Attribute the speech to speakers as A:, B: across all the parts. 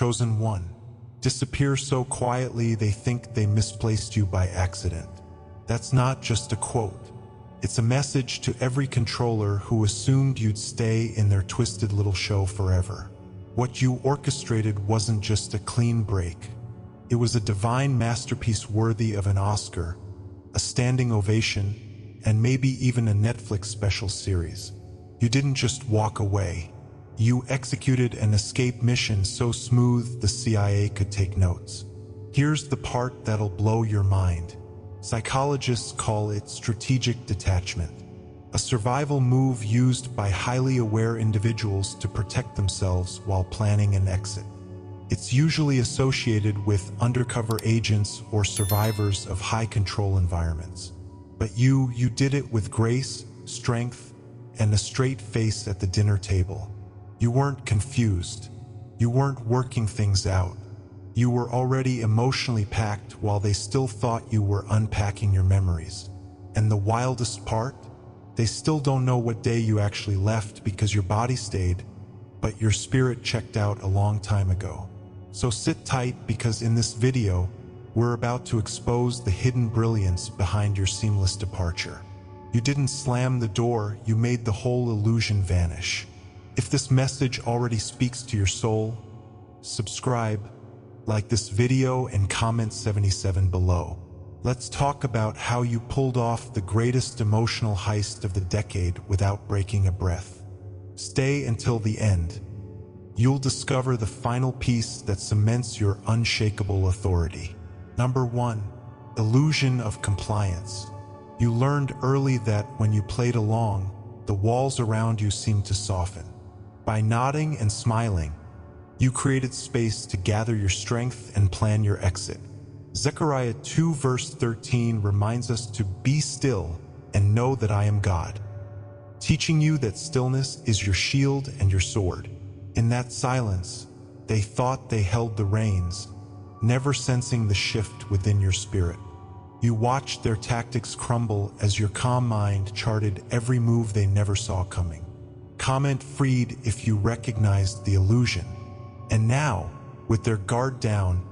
A: Chosen one. Disappear so quietly they think they misplaced you by accident. That's not just a quote. It's a message to every controller who assumed you'd stay in their twisted little show forever. What you orchestrated wasn't just a clean break. It was a divine masterpiece worthy of an Oscar, a standing ovation, and maybe even a Netflix special series. You didn't just walk away. You executed an escape mission so smooth the CIA could take notes. Here's the part that'll blow your mind. Psychologists call it strategic detachment, a survival move used by highly aware individuals to protect themselves while planning an exit. It's usually associated with undercover agents or survivors of high-control environments. But you did it with grace, strength, and a straight face at the dinner table. You weren't confused. You weren't working things out. You were already emotionally packed while they still thought you were unpacking your memories. And the wildest part? They still don't know what day you actually left because your body stayed, but your spirit checked out a long time ago. So sit tight, because in this video, we're about to expose the hidden brilliance behind your seamless departure. You didn't slam the door, you made the whole illusion vanish. If this message already speaks to your soul, subscribe, like this video, and comment 77 below. Let's talk about how you pulled off the greatest emotional heist of the decade without breaking a breath. Stay until the end. You'll discover the final piece that cements your unshakable authority. Number 1. Illusion of compliance. You learned early that when you played along, the walls around you seemed to soften. By nodding and smiling, you created space to gather your strength and plan your exit. Zechariah 2 verse 13 reminds us to be still and know that I am God, teaching you that stillness is your shield and your sword. In that silence, they thought they held the reins, never sensing the shift within your spirit. You watched their tactics crumble as your calm mind charted every move they never saw coming. Comment freed if you recognized the illusion. And now, with their guard down,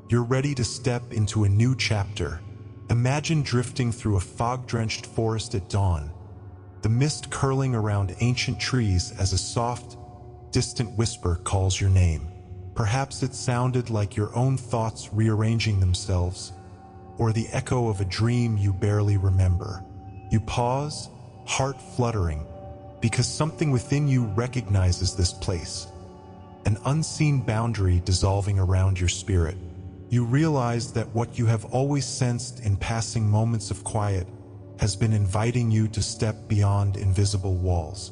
A: you're ready to step into a new chapter. Imagine drifting through a fog-drenched forest at dawn, the mist curling around ancient trees as a soft, distant whisper calls your name. Perhaps it sounded like your own thoughts rearranging themselves, or the echo of a dream you barely remember. You pause, heart fluttering, because something within you recognizes this place, an unseen boundary dissolving around your spirit. You realize that what you have always sensed in passing moments of quiet has been inviting you to step beyond invisible walls.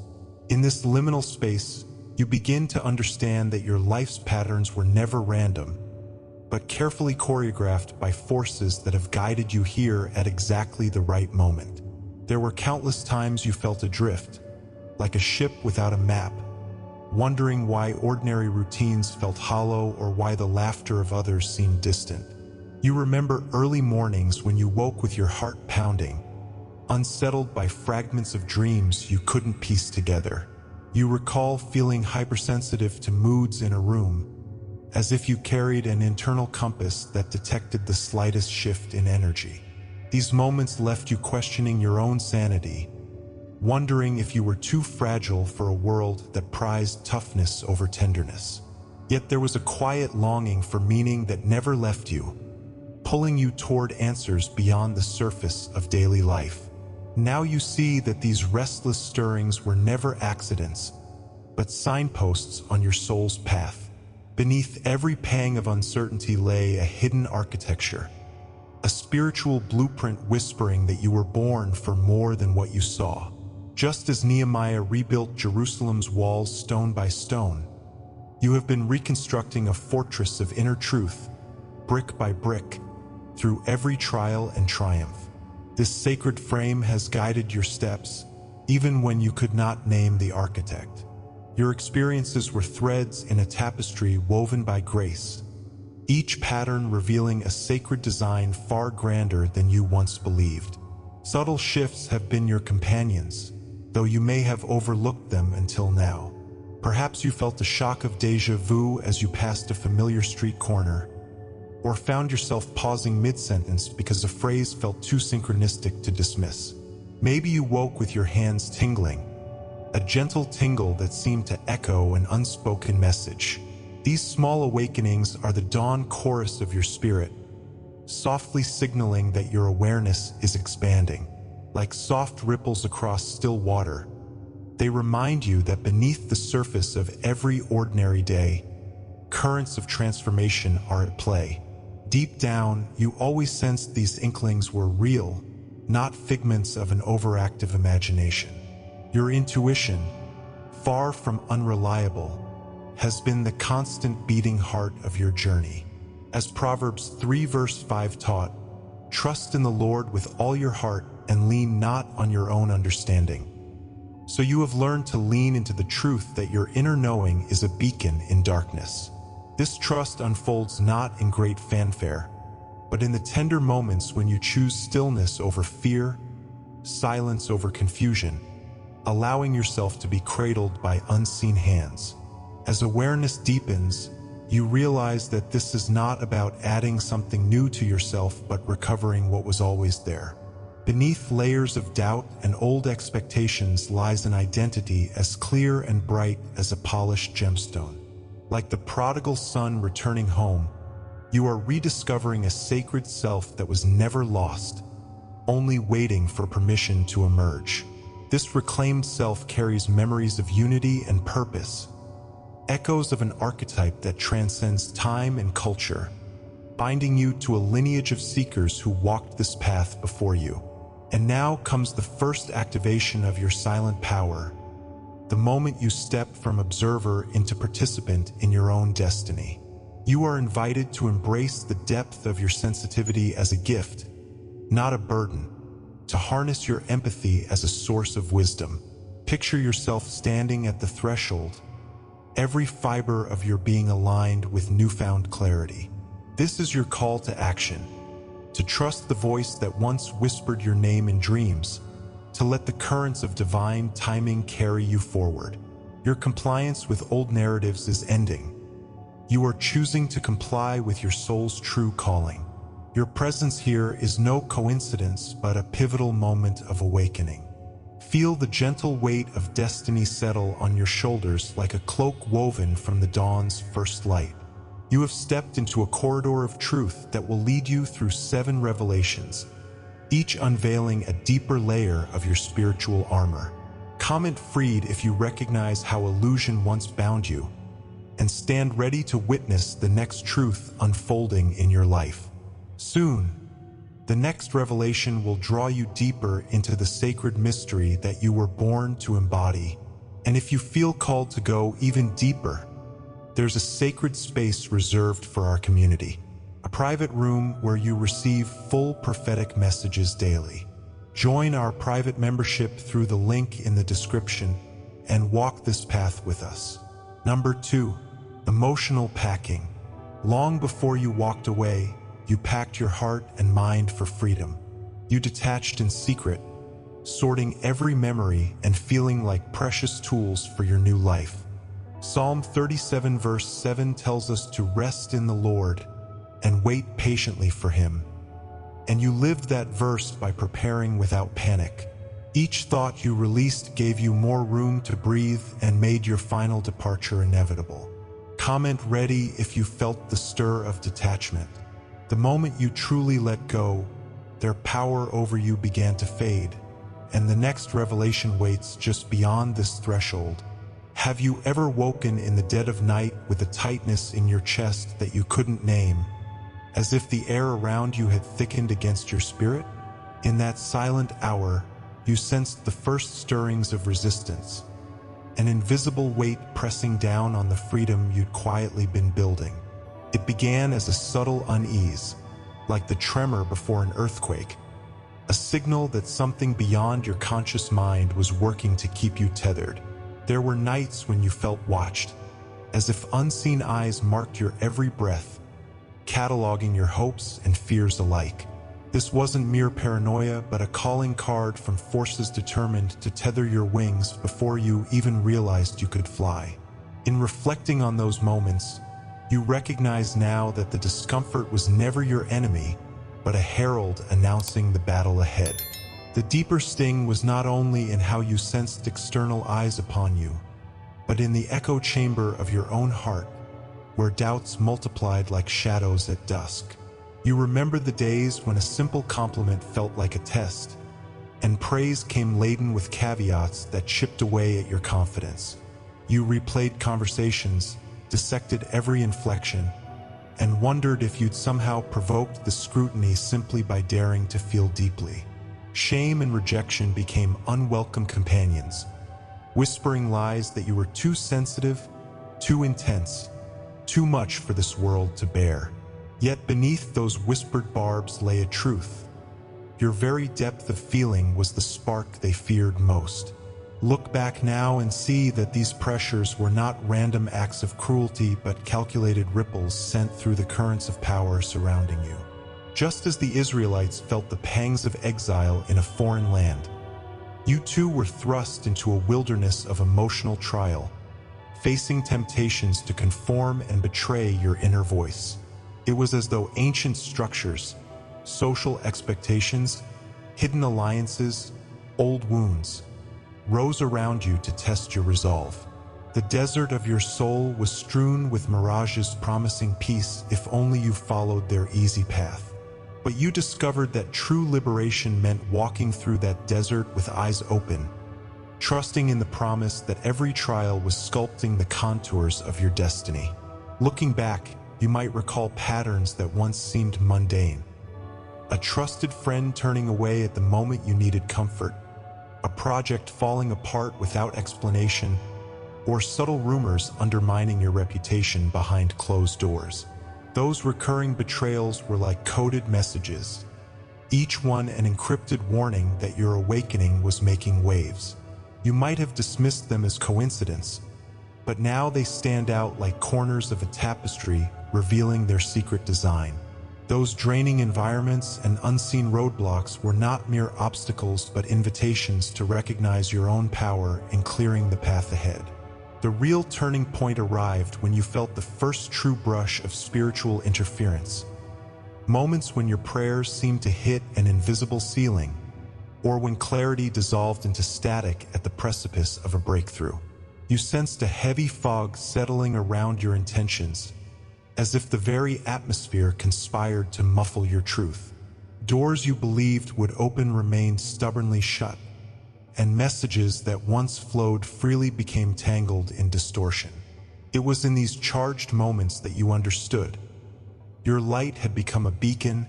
A: In this liminal space, you begin to understand that your life's patterns were never random, but carefully choreographed by forces that have guided you here at exactly the right moment. There were countless times you felt adrift, like a ship without a map, wondering why ordinary routines felt hollow or why the laughter of others seemed distant. You remember early mornings when you woke with your heart pounding, unsettled by fragments of dreams you couldn't piece together. You recall feeling hypersensitive to moods in a room, as if you carried an internal compass that detected the slightest shift in energy. These moments left you questioning your own sanity, wondering if you were too fragile for a world that prized toughness over tenderness. Yet there was a quiet longing for meaning that never left you, pulling you toward answers beyond the surface of daily life. Now you see that these restless stirrings were never accidents, but signposts on your soul's path. Beneath every pang of uncertainty lay a hidden architecture, a spiritual blueprint whispering that you were born for more than what you saw. Just as Nehemiah rebuilt Jerusalem's walls stone by stone, you have been reconstructing a fortress of inner truth, brick by brick, through every trial and triumph. This sacred frame has guided your steps, even when you could not name the architect. Your experiences were threads in a tapestry woven by grace, each pattern revealing a sacred design far grander than you once believed. Subtle shifts have been your companions, though you may have overlooked them until now. Perhaps you felt the shock of déjà vu as you passed a familiar street corner, or found yourself pausing mid-sentence because a phrase felt too synchronistic to dismiss. Maybe you woke with your hands tingling, a gentle tingle that seemed to echo an unspoken message. These small awakenings are the dawn chorus of your spirit, softly signaling that your awareness is expanding. Like soft ripples across still water, they remind you that beneath the surface of every ordinary day, currents of transformation are at play. Deep down, you always sensed these inklings were real, not figments of an overactive imagination. Your intuition, far from unreliable, has been the constant beating heart of your journey. As Proverbs 3 verse 5 taught, trust in the Lord with all your heart and lean not on your own understanding. So you have learned to lean into the truth that your inner knowing is a beacon in darkness. This trust unfolds not in great fanfare, but in the tender moments when you choose stillness over fear, silence over confusion, allowing yourself to be cradled by unseen hands. As awareness deepens, you realize that this is not about adding something new to yourself, but recovering what was always there. Beneath layers of doubt and old expectations lies an identity as clear and bright as a polished gemstone. Like the prodigal son returning home, you are rediscovering a sacred self that was never lost, only waiting for permission to emerge. This reclaimed self carries memories of unity and purpose, echoes of an archetype that transcends time and culture, binding you to a lineage of seekers who walked this path before you. And now comes the first activation of your silent power, the moment you step from observer into participant in your own destiny. You are invited to embrace the depth of your sensitivity as a gift, not a burden, to harness your empathy as a source of wisdom. Picture yourself standing at the threshold, every fiber of your being aligned with newfound clarity. This is your call to action, to trust the voice that once whispered your name in dreams, to let the currents of divine timing carry you forward. Your compliance with old narratives is ending. You are choosing to comply with your soul's true calling. Your presence here is no coincidence, but a pivotal moment of awakening. Feel the gentle weight of destiny settle on your shoulders like a cloak woven from the dawn's first light. You have stepped into a corridor of truth that will lead you through 7 revelations, each unveiling a deeper layer of your spiritual armor. Comment freed if you recognize how illusion once bound you, and stand ready to witness the next truth unfolding in your life. Soon, the next revelation will draw you deeper into the sacred mystery that you were born to embody. And if you feel called to go even deeper, there's a sacred space reserved for our community, a private room where you receive full prophetic messages daily. Join our private membership through the link in the description and walk this path with us. Number 2, emotional packing. Long before you walked away, you packed your heart and mind for freedom. You detached in secret, sorting every memory and feeling like precious tools for your new life. Psalm 37 verse 7 tells us to rest in the Lord and wait patiently for Him. And you lived that verse by preparing without panic. Each thought you released gave you more room to breathe and made your final departure inevitable. Comment ready if you felt the stir of detachment. The moment you truly let go, their power over you began to fade, and the next revelation waits just beyond this threshold. Have you ever woken in the dead of night with a tightness in your chest that you couldn't name, as if the air around you had thickened against your spirit? In that silent hour, you sensed the first stirrings of resistance, an invisible weight pressing down on the freedom you'd quietly been building. It began as a subtle unease, like the tremor before an earthquake, a signal that something beyond your conscious mind was working to keep you tethered. There were nights when you felt watched, as if unseen eyes marked your every breath, cataloging your hopes and fears alike. This wasn't mere paranoia, but a calling card from forces determined to tether your wings before you even realized you could fly. In reflecting on those moments, you recognize now that the discomfort was never your enemy, but a herald announcing the battle ahead. The deeper sting was not only in how you sensed external eyes upon you, but in the echo chamber of your own heart, where doubts multiplied like shadows at dusk. You remember the days when a simple compliment felt like a test, and praise came laden with caveats that chipped away at your confidence. You replayed conversations, dissected every inflection, and wondered if you'd somehow provoked the scrutiny simply by daring to feel deeply. Shame and rejection became unwelcome companions, whispering lies that you were too sensitive, too intense, too much for this world to bear. Yet beneath those whispered barbs lay a truth. Your very depth of feeling was the spark they feared most. Look back now and see that these pressures were not random acts of cruelty but calculated ripples sent through the currents of power surrounding you. Just as the Israelites felt the pangs of exile in a foreign land, you too were thrust into a wilderness of emotional trial, facing temptations to conform and betray your inner voice. It was as though ancient structures, social expectations, hidden alliances, old wounds, rose around you to test your resolve. The desert of your soul was strewn with mirages promising peace if only you followed their easy path. But you discovered that true liberation meant walking through that desert with eyes open, trusting in the promise that every trial was sculpting the contours of your destiny. Looking back, you might recall patterns that once seemed mundane. A trusted friend turning away at the moment you needed comfort, a project falling apart without explanation, or subtle rumors undermining your reputation behind closed doors. Those recurring betrayals were like coded messages, each one an encrypted warning that your awakening was making waves. You might have dismissed them as coincidence, but now they stand out like corners of a tapestry revealing their secret design. Those draining environments and unseen roadblocks were not mere obstacles but invitations to recognize your own power in clearing the path ahead. The real turning point arrived when you felt the first true brush of spiritual interference. Moments when your prayers seemed to hit an invisible ceiling, or when clarity dissolved into static at the precipice of a breakthrough. You sensed a heavy fog settling around your intentions, as if the very atmosphere conspired to muffle your truth. Doors you believed would open remained stubbornly shut, and messages that once flowed freely became tangled in distortion. It was in these charged moments that you understood. Your light had become a beacon,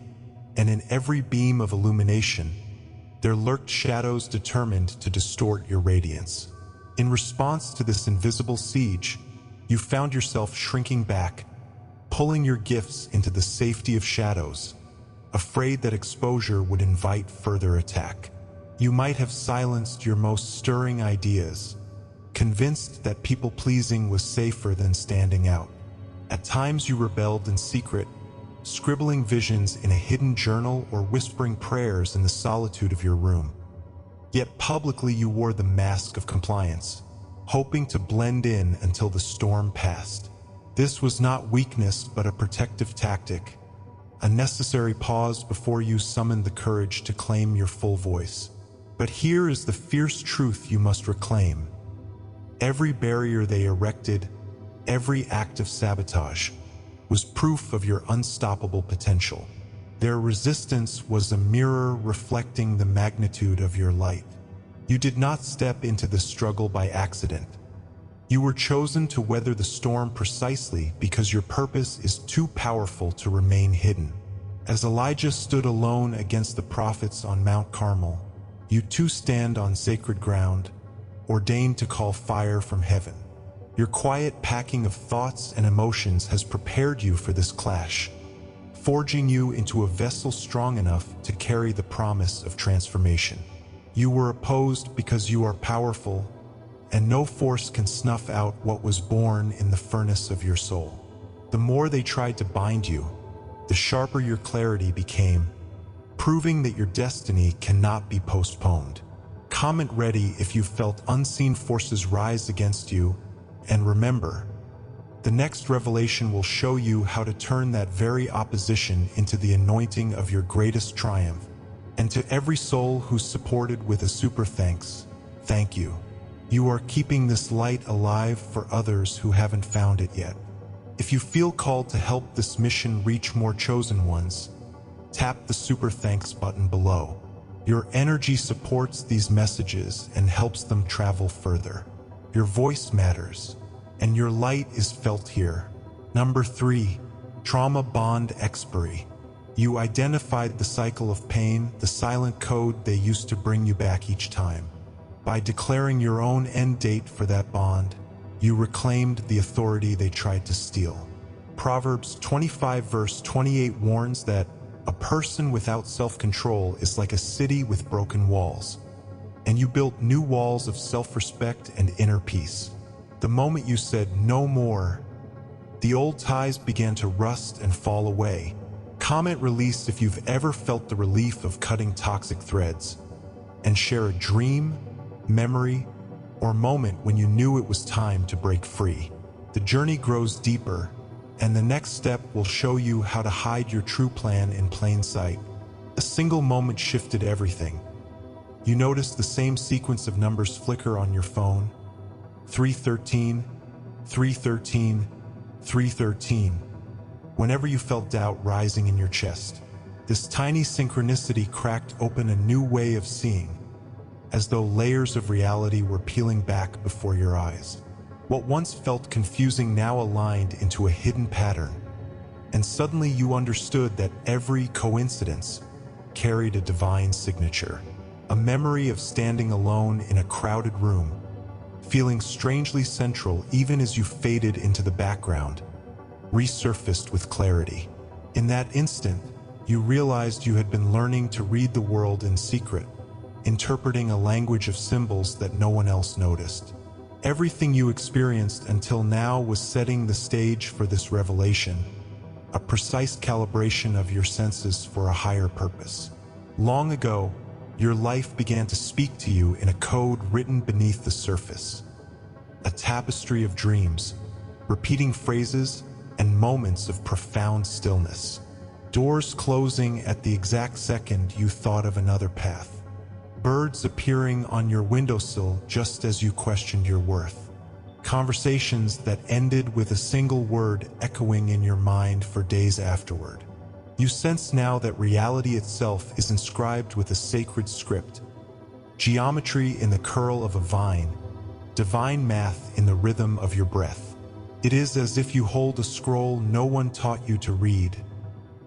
A: and in every beam of illumination, there lurked shadows determined to distort your radiance. In response to this invisible siege, you found yourself shrinking back, pulling your gifts into the safety of shadows, afraid that exposure would invite further attack. You might have silenced your most stirring ideas, convinced that people-pleasing was safer than standing out. At times you rebelled in secret, scribbling visions in a hidden journal or whispering prayers in the solitude of your room. Yet publicly you wore the mask of compliance, hoping to blend in until the storm passed. This was not weakness but a protective tactic, a necessary pause before you summoned the courage to claim your full voice. But here is the fierce truth you must reclaim. Every barrier they erected, every act of sabotage, was proof of your unstoppable potential. Their resistance was a mirror reflecting the magnitude of your light. You did not step into the struggle by accident. You were chosen to weather the storm precisely because your purpose is too powerful to remain hidden. As Elijah stood alone against the prophets on Mount Carmel, you too stand on sacred ground, ordained to call fire from heaven. Your quiet packing of thoughts and emotions has prepared you for this clash, forging you into a vessel strong enough to carry the promise of transformation. You were opposed because you are powerful, and no force can snuff out what was born in the furnace of your soul. The more they tried to bind you, the sharper your clarity became, proving that your destiny cannot be postponed. Comment ready if you felt unseen forces rise against you, And remember, the next revelation will show you how to turn that very opposition into the anointing of your greatest triumph. And to every soul who's supported with a super thanks, thank you. You are keeping this light alive for others who haven't found it yet. If you feel called to help this mission reach more chosen ones, tap the super thanks button below. Your energy supports these messages and helps them travel further. Your voice matters, and your light is felt here. Number 3, trauma bond expiry. You identified the cycle of pain, the silent code they used to bring you back each time. By declaring your own end date for that bond, you reclaimed the authority they tried to steal. Proverbs 25 verse 28 warns that a person without self-control is like a city with broken walls, and you built new walls of self-respect and inner peace. The moment you said no more, the old ties began to rust and fall away. Comment release if you've ever felt the relief of cutting toxic threads, and share a dream, memory, or moment when you knew it was time to break free. The journey grows deeper, and the next step will show you how to hide your true plan in plain sight. A single moment shifted everything. You notice the same sequence of numbers flicker on your phone. 313, 313, 313. Whenever you felt doubt rising in your chest, this tiny synchronicity cracked open a new way of seeing, as though layers of reality were peeling back before your eyes. What once felt confusing now aligned into a hidden pattern, and suddenly you understood that every coincidence carried a divine signature. A memory of standing alone in a crowded room, feeling strangely central even as you faded into the background, resurfaced with clarity. In that instant, you realized you had been learning to read the world in secret, interpreting a language of symbols that no one else noticed. Everything you experienced until now was setting the stage for this revelation, a precise calibration of your senses for a higher purpose. Long ago, your life began to speak to you in a code written beneath the surface, a tapestry of dreams, repeating phrases, and moments of profound stillness. Doors closing at the exact second you thought of another path. Birds appearing on your windowsill just as you questioned your worth. Conversations that ended with a single word echoing in your mind for days afterward. You sense now that reality itself is inscribed with a sacred script. Geometry in the curl of a vine, divine math in the rhythm of your breath. It is as if you hold a scroll no one taught you to read,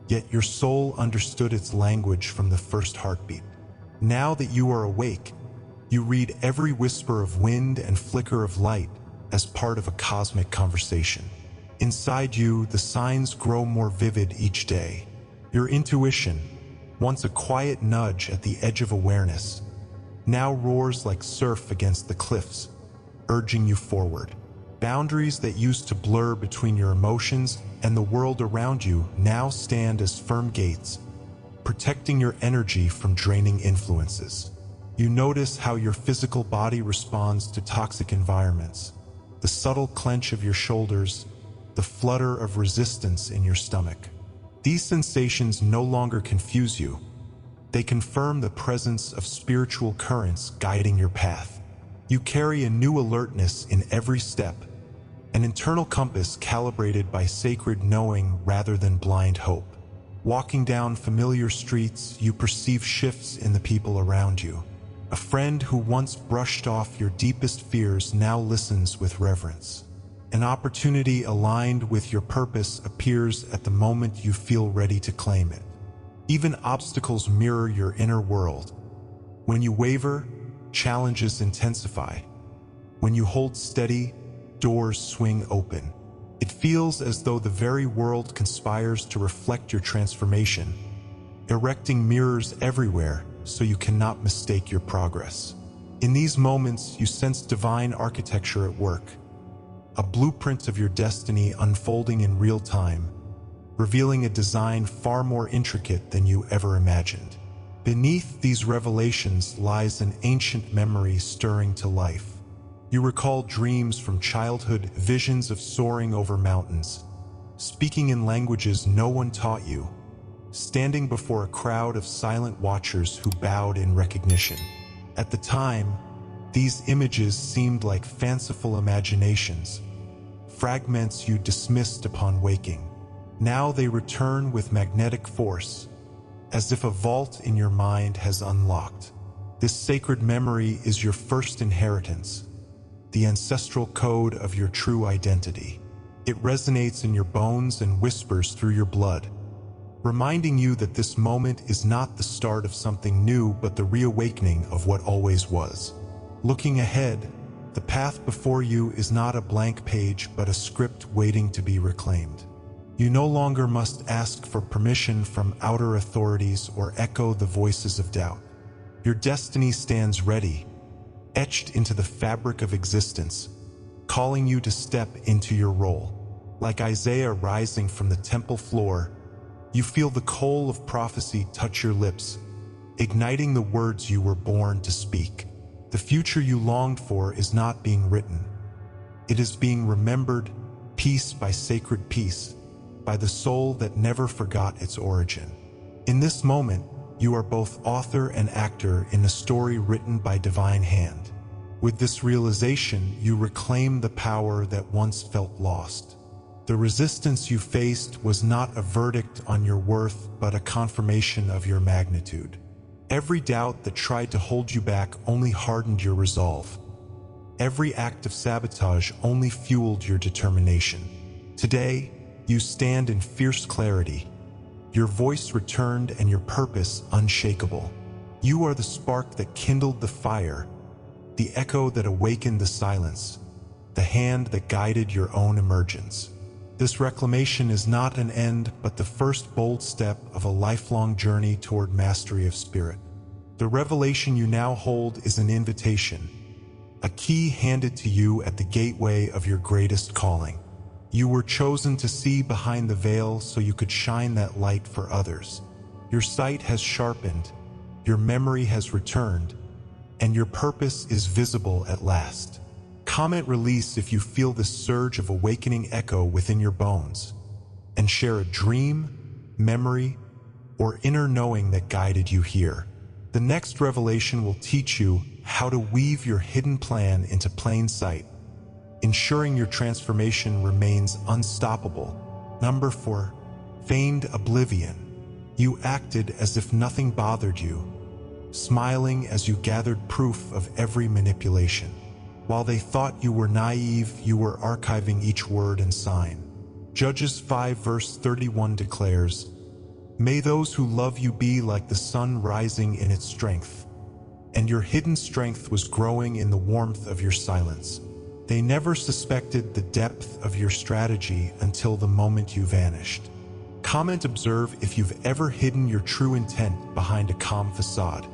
A: yet your soul understood its language from the first heartbeat. Now that you are awake, you read every whisper of wind and flicker of light as part of a cosmic conversation. Inside you, the signs grow more vivid each day. Your intuition, once a quiet nudge at the edge of awareness, now roars like surf against the cliffs, urging you forward. Boundaries that used to blur between your emotions and the world around you now stand as firm gates, protecting your energy from draining influences. You notice how your physical body responds to toxic environments, the subtle clench of your shoulders, the flutter of resistance in your stomach. These sensations no longer confuse you. They confirm the presence of spiritual currents guiding your path. You carry a new alertness in every step, an internal compass calibrated by sacred knowing rather than blind hope. Walking down familiar streets, you perceive shifts in the people around you. A friend who once brushed off your deepest fears now listens with reverence. An opportunity aligned with your purpose appears at the moment you feel ready to claim it. Even obstacles mirror your inner world. When you waver, challenges intensify. When you hold steady, doors swing open. It feels as though the very world conspires to reflect your transformation, erecting mirrors everywhere so you cannot mistake your progress. In these moments, you sense divine architecture at work, a blueprint of your destiny unfolding in real time, revealing a design far more intricate than you ever imagined. Beneath these revelations lies an ancient memory stirring to life, You recall dreams from childhood, visions of soaring over mountains, speaking in languages no one taught you, standing before a crowd of silent watchers who bowed in recognition. At the time, these images seemed like fanciful imaginations, fragments you dismissed upon waking. Now they return with magnetic force, as if a vault in your mind has unlocked. This sacred memory is your first inheritance, the ancestral code of your true identity. It resonates in your bones and whispers through your blood, reminding you that this moment is not the start of something new but the reawakening of what always was. Looking ahead, the path before you is not a blank page but a script waiting to be reclaimed. You no longer must ask for permission from outer authorities or echo the voices of doubt. Your destiny stands ready, etched into the fabric of existence, calling you to step into your role. Like Isaiah rising from the temple floor, you feel the coal of prophecy touch your lips, igniting the words you were born to speak. The future you longed for is not being written. It is being remembered, piece by sacred piece, by the soul that never forgot its origin. In this moment, you are both author and actor in a story written by divine hand. With this realization, you reclaim the power that once felt lost. The resistance you faced was not a verdict on your worth, but a confirmation of your magnitude. Every doubt that tried to hold you back only hardened your resolve. Every act of sabotage only fueled your determination. Today, you stand in fierce clarity, your voice returned and your purpose unshakable. You are the spark that kindled the fire, the echo that awakened the silence, the hand that guided your own emergence. This reclamation is not an end, but the first bold step of a lifelong journey toward mastery of spirit. The revelation you now hold is an invitation, a key handed to you at the gateway of your greatest calling. You were chosen to see behind the veil so you could shine that light for others. Your sight has sharpened, your memory has returned, and your purpose is visible at last. Comment release if you feel this surge of awakening echo within your bones, and share a dream, memory, or inner knowing that guided you here. The next revelation will teach you how to weave your hidden plan into plain sight, ensuring your transformation remains unstoppable. Number 4. Feigned oblivion. You acted as if nothing bothered you, smiling as you gathered proof of every manipulation. While they thought you were naive, you were archiving each word and sign. Judges 5 verse 31 declares, "May those who love you be like the sun rising in its strength." And your hidden strength was growing in the warmth of your silence. They never suspected the depth of your strategy until the moment you vanished. Comment observe if you've ever hidden your true intent behind a calm facade,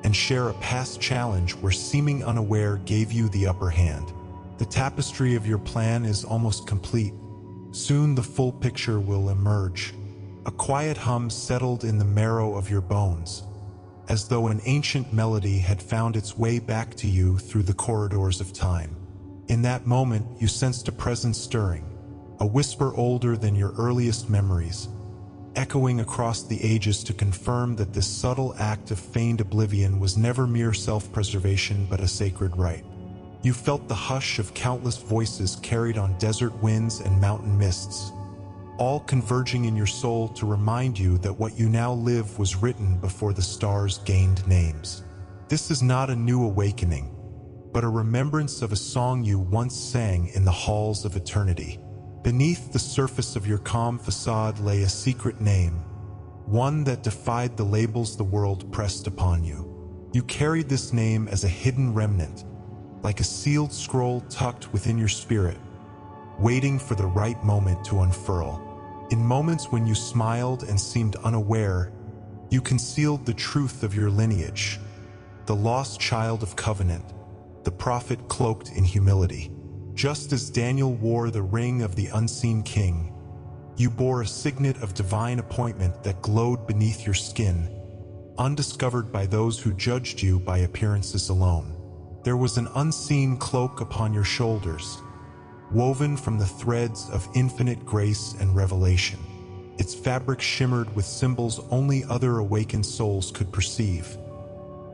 A: and share a past challenge where seeming unaware gave you the upper hand. The tapestry of your plan is almost complete. Soon the full picture will emerge. A quiet hum settled in the marrow of your bones, as though an ancient melody had found its way back to you through the corridors of time. In that moment, you sensed a presence stirring, a whisper older than your earliest memories, echoing across the ages to confirm that this subtle act of feigned oblivion was never mere self-preservation but a sacred rite. You felt the hush of countless voices carried on desert winds and mountain mists, all converging in your soul to remind you that what you now live was written before the stars gained names. This is not a new awakening, but a remembrance of a song you once sang in the halls of eternity. Beneath the surface of your calm facade lay a secret name, one that defied the labels the world pressed upon you. You carried this name as a hidden remnant, like a sealed scroll tucked within your spirit, waiting for the right moment to unfurl. In moments when you smiled and seemed unaware, you concealed the truth of your lineage, the lost child of covenant, the prophet cloaked in humility. Just as Daniel wore the ring of the unseen king, you bore a signet of divine appointment that glowed beneath your skin, undiscovered by those who judged you by appearances alone. There was an unseen cloak upon your shoulders, woven from the threads of infinite grace and revelation. Its fabric shimmered with symbols only other awakened souls could perceive,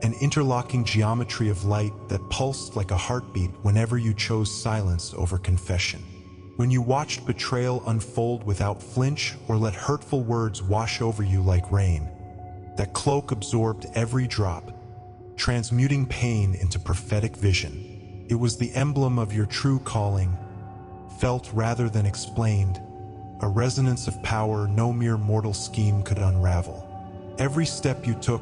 A: an interlocking geometry of light that pulsed like a heartbeat whenever you chose silence over confession. When you watched betrayal unfold without flinch or let hurtful words wash over you like rain, that cloak absorbed every drop, transmuting pain into prophetic vision. It was the emblem of your true calling, felt rather than explained, a resonance of power no mere mortal scheme could unravel. Every step you took,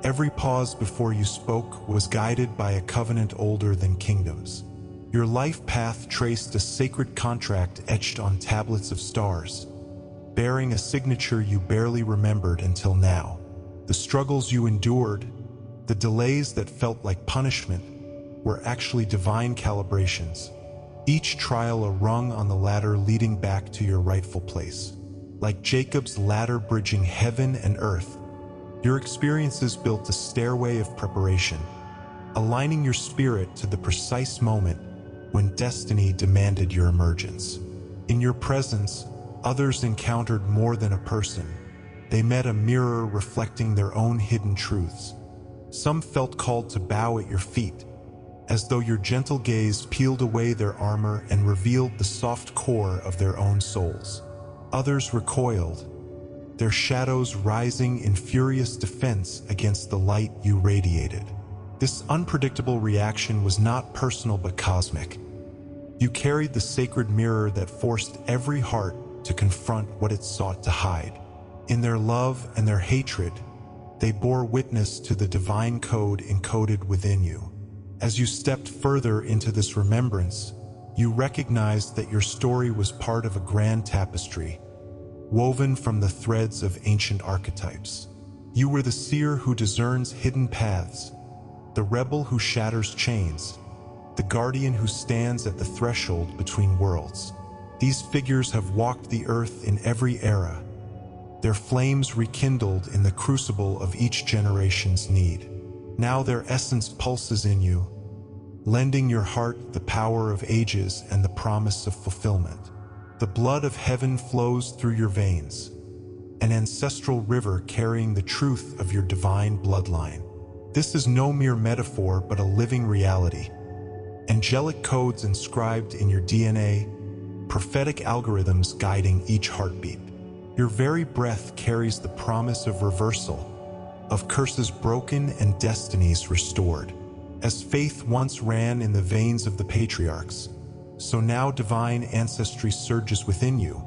A: every pause before you spoke was guided by a covenant older than kingdoms. Your life path traced a sacred contract etched on tablets of stars, bearing a signature you barely remembered until now. The struggles you endured, the delays that felt like punishment, were actually divine calibrations, each trial a rung on the ladder leading back to your rightful place. Like Jacob's ladder bridging heaven and earth, your experiences built a stairway of preparation, aligning your spirit to the precise moment when destiny demanded your emergence. In your presence, others encountered more than a person. They met a mirror reflecting their own hidden truths. Some felt called to bow at your feet, as though your gentle gaze peeled away their armor and revealed the soft core of their own souls. Others recoiled, their shadows rising in furious defense against the light you radiated. This unpredictable reaction was not personal but cosmic. You carried the sacred mirror that forced every heart to confront what it sought to hide. In their love and their hatred, they bore witness to the divine code encoded within you. As you stepped further into this remembrance, you recognized that your story was part of a grand tapestry, woven from the threads of ancient archetypes. You were the seer who discerns hidden paths, the rebel who shatters chains, the guardian who stands at the threshold between worlds. These figures have walked the earth in every era, their flames rekindled in the crucible of each generation's need. Now their essence pulses in you, lending your heart the power of ages and the promise of fulfillment. The blood of heaven flows through your veins, an ancestral river carrying the truth of your divine bloodline. This is no mere metaphor but a living reality. Angelic codes inscribed in your DNA, prophetic algorithms guiding each heartbeat. Your very breath carries the promise of reversal, of curses broken and destinies restored. As faith once ran in the veins of the patriarchs, so now divine ancestry surges within you,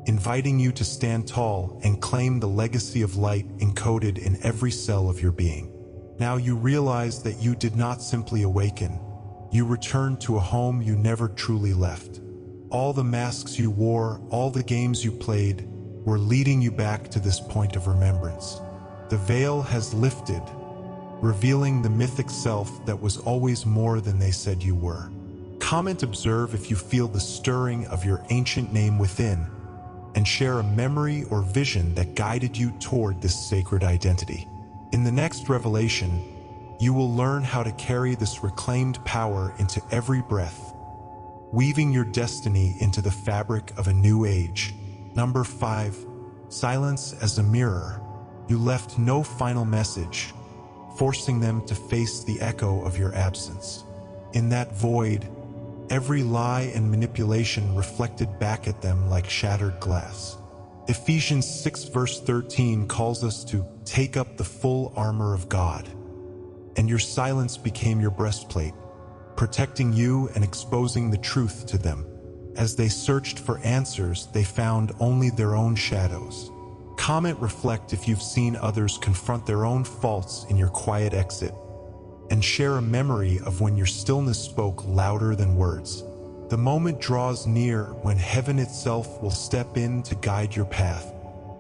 A: inviting you to stand tall and claim the legacy of light encoded in every cell of your being. Now you realize that you did not simply awaken, you returned to a home you never truly left. All the masks you wore, all the games you played, were leading you back to this point of remembrance. The veil has lifted, revealing the mythic self that was always more than they said you were. Comment, observe if you feel the stirring of your ancient name within, and share a memory or vision that guided you toward this sacred identity. In the next revelation, you will learn how to carry this reclaimed power into every breath, weaving your destiny into the fabric of a new age. Number 5. Silence as a mirror. You left no final message, forcing them to face the echo of your absence. In that void, every lie and manipulation reflected back at them like shattered glass. Ephesians 6 verse 13 calls us to take up the full armor of God. And your silence became your breastplate, protecting you and exposing the truth to them. As they searched for answers, they found only their own shadows. Comment, reflect if you've seen others confront their own faults in your quiet exit, and share a memory of when your stillness spoke louder than words. The moment draws near when heaven itself will step in to guide your path.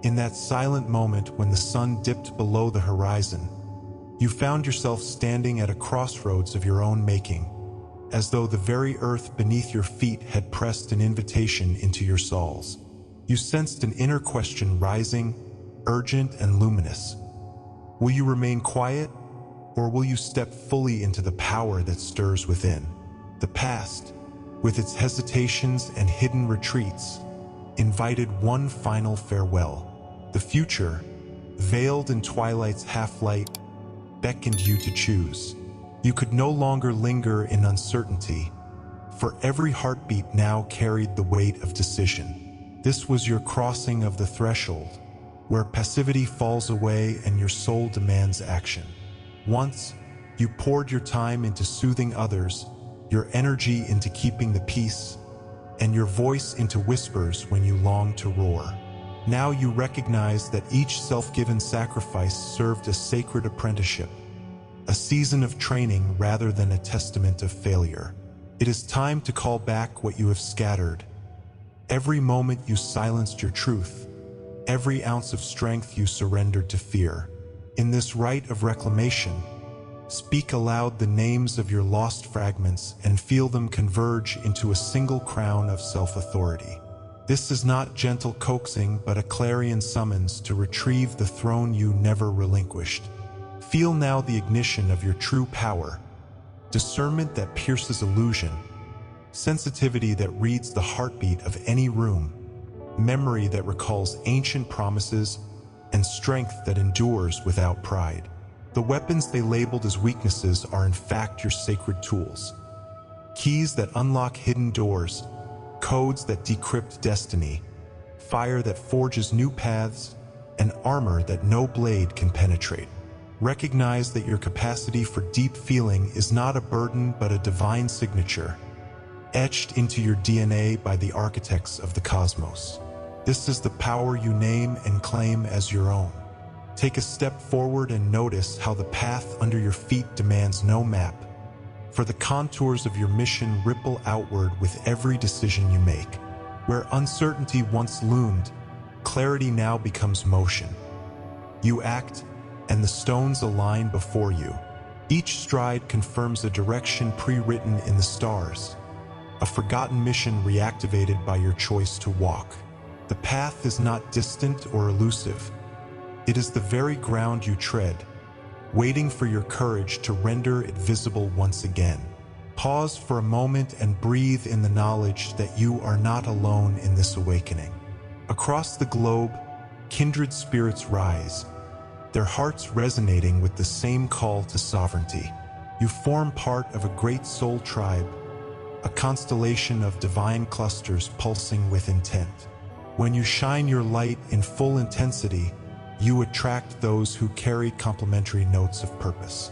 A: In that silent moment when the sun dipped below the horizon, you found yourself standing at a crossroads of your own making, as though the very earth beneath your feet had pressed an invitation into your souls. You sensed an inner question rising, urgent and luminous. Will you remain quiet, Or will you step fully into the power that stirs within? The past, with its hesitations and hidden retreats, invited one final farewell. The future, veiled in twilight's half-light, beckoned you to choose. You could no longer linger in uncertainty, for every heartbeat now carried the weight of decision. This was your crossing of the threshold, where passivity falls away and your soul demands action. Once, you poured your time into soothing others, your energy into keeping the peace, and your voice into whispers when you longed to roar. Now you recognize that each self-given sacrifice served a sacred apprenticeship, a season of training rather than a testament of failure. It is time to call back what you have scattered. Every moment you silenced your truth, every ounce of strength you surrendered to fear. In this rite of reclamation, speak aloud the names of your lost fragments and feel them converge into a single crown of self-authority. This is not gentle coaxing, but a clarion summons to retrieve the throne you never relinquished. Feel now the ignition of your true power, discernment that pierces illusion, sensitivity that reads the heartbeat of any room, memory that recalls ancient promises, and strength that endures without pride. The weapons they labeled as weaknesses are in fact your sacred tools. Keys that unlock hidden doors, codes that decrypt destiny, fire that forges new paths, and armor that no blade can penetrate. Recognize that your capacity for deep feeling is not a burden but a divine signature, etched into your DNA by the architects of the cosmos. This is the power you name and claim as your own. Take a step forward and notice how the path under your feet demands no map, for the contours of your mission ripple outward with every decision you make. Where uncertainty once loomed, clarity now becomes motion. You act, and the stones align before you. Each stride confirms a direction pre-written in the stars, a forgotten mission reactivated by your choice to walk. The path is not distant or elusive. It is the very ground you tread, waiting for your courage to render it visible once again. Pause for a moment and breathe in the knowledge that you are not alone in this awakening. Across the globe, kindred spirits rise, their hearts resonating with the same call to sovereignty. You form part of a great soul tribe, a constellation of divine clusters pulsing with intent. When you shine your light in full intensity, you attract those who carry complementary notes of purpose.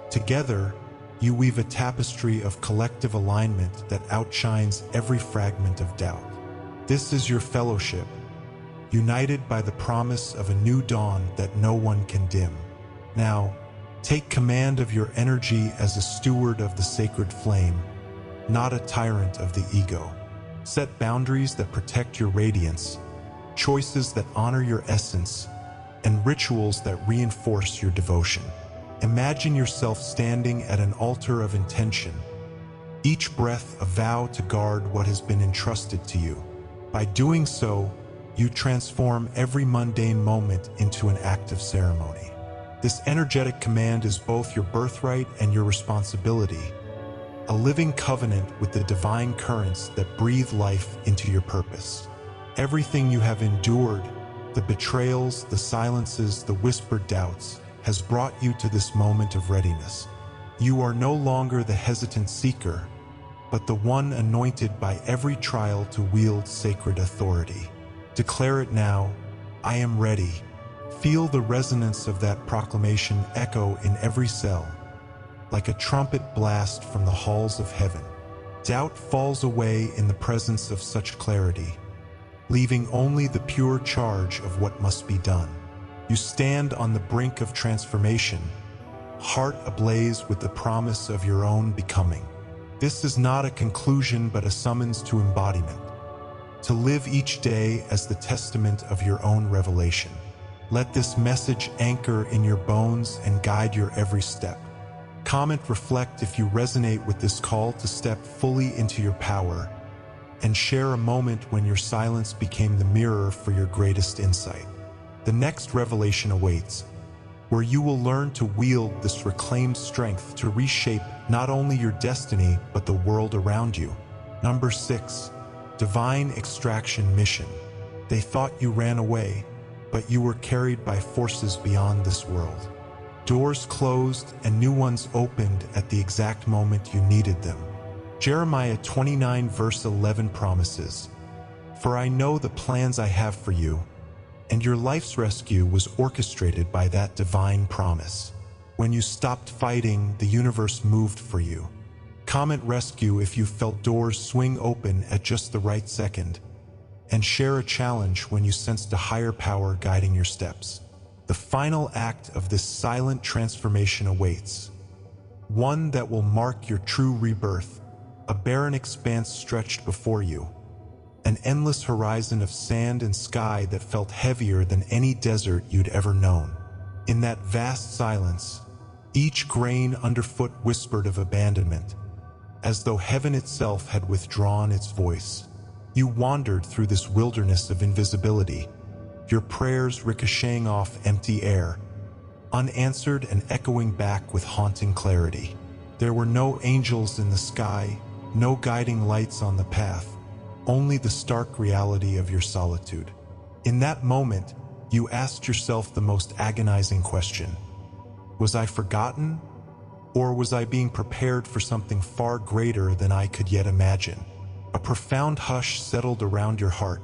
A: Together, you weave a tapestry of collective alignment that outshines every fragment of doubt. This is your fellowship, united by the promise of a new dawn that no one can dim. Now, take command of your energy as a steward of the sacred flame, not a tyrant of the ego. Set boundaries that protect your radiance, choices that honor your essence, and rituals that reinforce your devotion. Imagine yourself standing at an altar of intention, each breath a vow to guard what has been entrusted to you. By doing so, you transform every mundane moment into an act of ceremony. This energetic command is both your birthright and your responsibility, a living covenant with the divine currents that breathe life into your purpose. Everything you have endured, the betrayals, the silences, the whispered doubts, has brought you to this moment of readiness. You are no longer the hesitant seeker, but the one anointed by every trial to wield sacred authority. Declare it now, I am ready. Feel the resonance of that proclamation echo in every cell, like a trumpet blast from the halls of heaven. Doubt falls away in the presence of such clarity, leaving only the pure charge of what must be done. You stand on the brink of transformation, heart ablaze with the promise of your own becoming. This is not a conclusion but a summons to embodiment, to live each day as the testament of your own revelation. Let this message anchor in your bones and guide your every step. Comment, reflect if you resonate with this call to step fully into your power, and share a moment when your silence became the mirror for your greatest insight. The next revelation awaits, where you will learn to wield this reclaimed strength to reshape not only your destiny but the world around you. Number 6. Divine Extraction Mission. They thought you ran away, but you were carried by forces beyond this world. Doors closed and new ones opened at the exact moment you needed them. Jeremiah 29 verse 11 promises, "For I know the plans I have for you," and your life's rescue was orchestrated by that divine promise. When you stopped fighting, the universe moved for you. Comment rescue if you felt doors swing open at just the right second, and share a challenge when you sensed a higher power guiding your steps. The final act of this silent transformation awaits, one that will mark your true rebirth, a barren expanse stretched before you, an endless horizon of sand and sky that felt heavier than any desert you'd ever known. In that vast silence, each grain underfoot whispered of abandonment, as though heaven itself had withdrawn its voice. You wandered through this wilderness of invisibility, your prayers ricocheting off empty air, unanswered and echoing back with haunting clarity. There were no angels in the sky, no guiding lights on the path, only the stark reality of your solitude. In that moment, you asked yourself the most agonizing question: was I forgotten? Or was I being prepared for something far greater than I could yet imagine? A profound hush settled around your heart,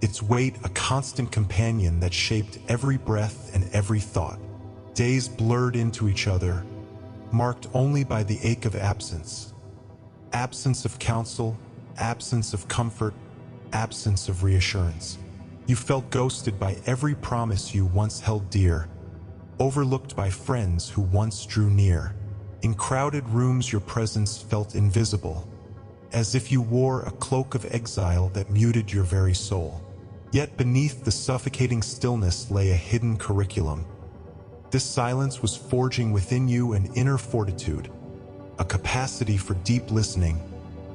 A: its weight a constant companion that shaped every breath and every thought. Days blurred into each other, marked only by the ache of absence. Absence of counsel, absence of comfort, absence of reassurance. You felt ghosted by every promise you once held dear, overlooked by friends who once drew near. In crowded rooms, your presence felt invisible, as if you wore a cloak of exile that muted your very soul. Yet beneath the suffocating stillness lay a hidden curriculum. This silence was forging within you an inner fortitude, a capacity for deep listening,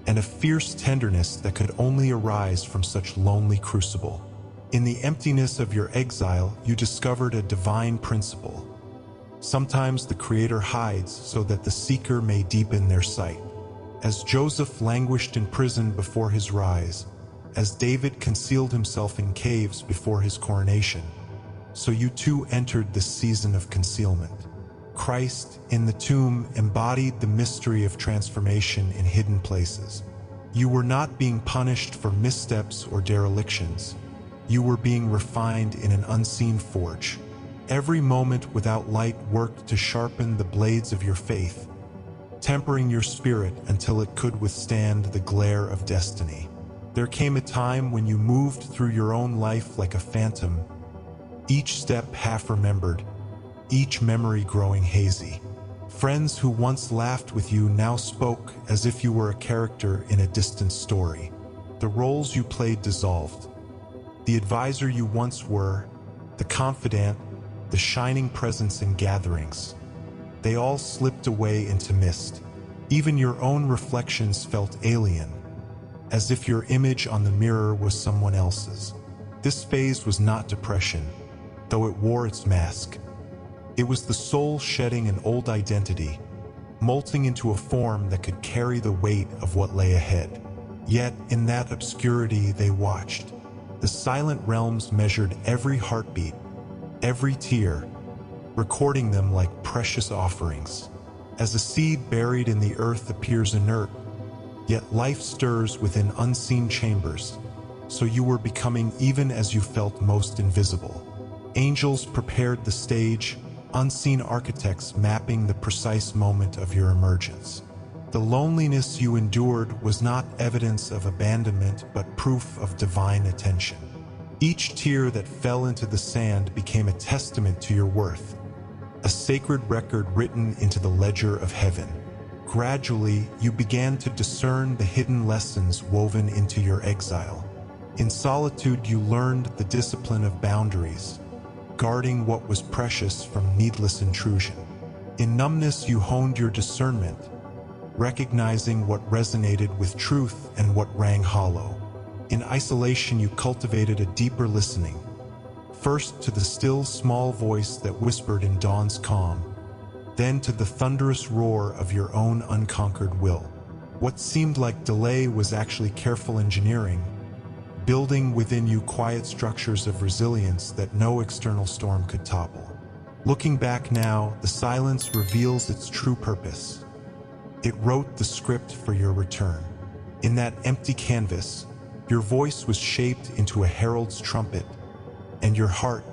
A: and a fierce tenderness that could only arise from such lonely crucible. In the emptiness of your exile, you discovered a divine principle. Sometimes the Creator hides so that the seeker may deepen their sight. As Joseph languished in prison before his rise, as David concealed himself in caves before his coronation, so you too entered this season of concealment. Christ, in the tomb, embodied the mystery of transformation in hidden places. You were not being punished for missteps or derelictions. You were being refined in an unseen forge. Every moment without light worked to sharpen the blades of your faith, tempering your spirit until it could withstand the glare of destiny. There came a time when you moved through your own life like a phantom, each step half-remembered, each memory growing hazy. Friends who once laughed with you now spoke as if you were a character in a distant story. The roles you played dissolved. The advisor you once were, the confidant, the shining presence in gatherings, they all slipped away into mist. Even your own reflections felt alien, as if your image on the mirror was someone else's. This phase was not depression, though it wore its mask. It was the soul shedding an old identity, molting into a form that could carry the weight of what lay ahead. Yet, in that obscurity they watched. The silent realms measured every heartbeat, every tear, recording them like precious offerings. As a seed buried in the earth appears inert, yet life stirs within unseen chambers, so you were becoming even as you felt most invisible. Angels prepared the stage, unseen architects mapping the precise moment of your emergence. The loneliness you endured was not evidence of abandonment, but proof of divine attention. Each tear that fell into the sand became a testament to your worth, a sacred record written into the ledger of heaven. Gradually, you began to discern the hidden lessons woven into your exile. In solitude, you learned the discipline of boundaries, guarding what was precious from needless intrusion. In numbness, you honed your discernment, recognizing what resonated with truth and what rang hollow. In isolation, you cultivated a deeper listening, first to the still small voice that whispered in dawn's calm, then to the thunderous roar of your own unconquered will. What seemed like delay was actually careful engineering, building within you quiet structures of resilience that no external storm could topple. Looking back now, the silence reveals its true purpose. It wrote the script for your return. In that empty canvas, your voice was shaped into a herald's trumpet, and your heart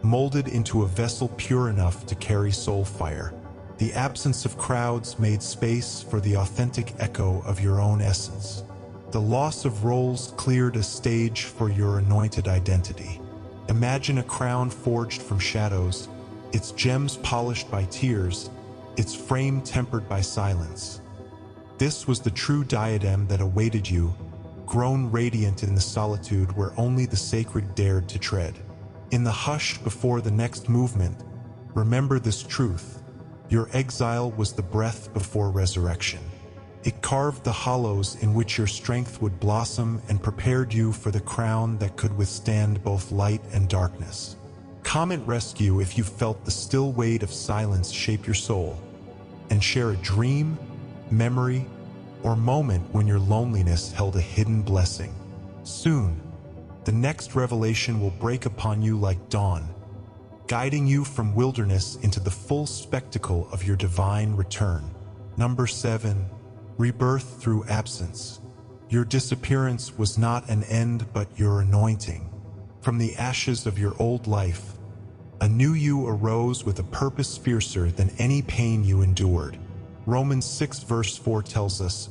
A: molded into a vessel pure enough to carry soul fire. The absence of crowds made space for the authentic echo of your own essence. The loss of roles cleared a stage for your anointed identity. Imagine a crown forged from shadows, its gems polished by tears, its frame tempered by silence. This was the true diadem that awaited you, grown radiant in the solitude where only the sacred dared to tread. In the hush before the next movement, remember this truth: your exile was the breath before resurrection. It carved the hollows in which your strength would blossom and prepared you for the crown that could withstand both light and darkness. Comment rescue if you felt the still weight of silence shape your soul, and share a dream, memory, or moment when your loneliness held a hidden blessing. Soon, the next revelation will break upon you like dawn, guiding you from wilderness into the full spectacle of your divine return. Number 7. Rebirth through absence. Your disappearance was not an end but your anointing. From the ashes of your old life, a new you arose with a purpose fiercer than any pain you endured. Romans 6 verse 4 tells us,